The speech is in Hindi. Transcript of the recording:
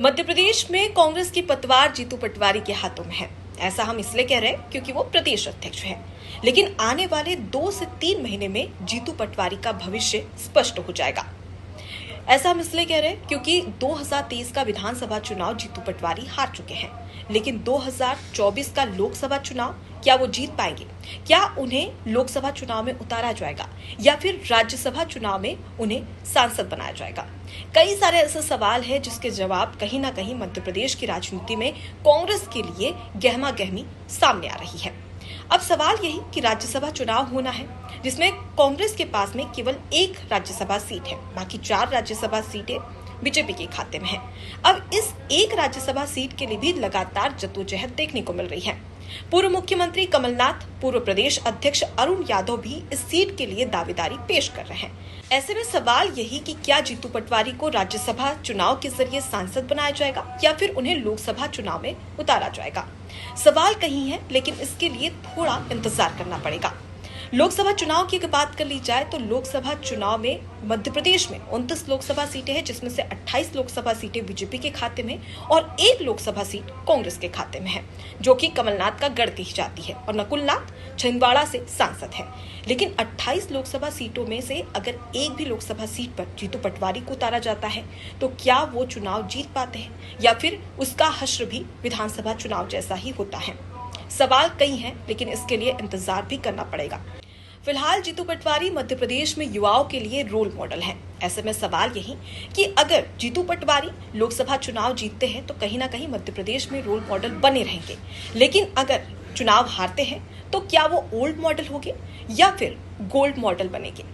मध्य प्रदेश में कांग्रेस की पतवार जीतू पटवारी के हाथों में है। ऐसा हम इसलिए कह रहे हैं क्योंकि वो प्रदेश अध्यक्ष हैं। लेकिन आने वाले 2 से 3 महीने में जीतू पटवारी का भविष्य स्पष्ट हो जाएगा। ऐसा हम इसलिए कह रहे हैं क्योंकि 2023 का विधानसभा चुनाव जीतू पटवारी हार चुके हैं, लेकिन 2024 का लोकसभा चुनाव क्या वो जीत पाएंगे? क्या उन्हें लोकसभा चुनाव में उतारा जाएगा या फिर राज्यसभा चुनाव में उन्हें सांसद बनाया जाएगा? कई सारे ऐसे सवाल हैं जिसके जवाब कहीं ना कहीं मध्य प्रदेश की राजनीति में कांग्रेस के लिए गहमा गहमी सामने आ रही है। अब सवाल यही कि राज्यसभा चुनाव होना है जिसमें कांग्रेस के पास में केवल 1 राज्यसभा सीट है, बाकी 4 राज्यसभा सीटें बीजेपी के खाते में है। अब इस 1 राज्यसभा सीट के लिए भी लगातार जद्दोजहद देखने को मिल रही है। पूर्व मुख्यमंत्री कमलनाथ, पूर्व प्रदेश अध्यक्ष अरुण यादव भी इस सीट के लिए दावेदारी पेश कर रहे हैं। ऐसे में सवाल यही कि क्या जीतू पटवारी को राज्यसभा चुनाव के जरिए सांसद बनाया जाएगा या फिर उन्हें लोकसभा चुनाव में उतारा जाएगा? सवाल कहीं है, लेकिन इसके लिए थोड़ा इंतजार करना पड़ेगा। लोकसभा चुनाव की अगर बात कर ली जाए तो लोकसभा चुनाव में मध्य प्रदेश में 29 लोकसभा सीटें हैं, जिसमें से 28 लोकसभा सीटें बीजेपी के खाते में और 1 लोकसभा सीट कांग्रेस के खाते में है, जो कि कमलनाथ का गढ़ कही जाती है और नकुलनाथ छिंदवाड़ा से सांसद है। लेकिन 28 लोकसभा सीटों में से अगर एक भी लोकसभा सीट पर जीतू पटवारी को उतारा जाता है तो क्या वो चुनाव जीत पाते हैं या फिर उसका हश्र भी विधानसभा चुनाव जैसा ही होता है? सवाल कई हैं, लेकिन इसके लिए इंतजार भी करना पड़ेगा। फिलहाल जीतू पटवारी मध्य प्रदेश में युवाओं के लिए रोल मॉडल हैं। ऐसे में सवाल यही कि अगर जीतू पटवारी लोकसभा चुनाव जीतते हैं तो कहीं ना कहीं मध्य प्रदेश में रोल मॉडल बने रहेंगे, लेकिन अगर चुनाव हारते हैं तो क्या वो ओल्ड मॉडल होंगे या फिर गोल्ड मॉडल बनेंगे?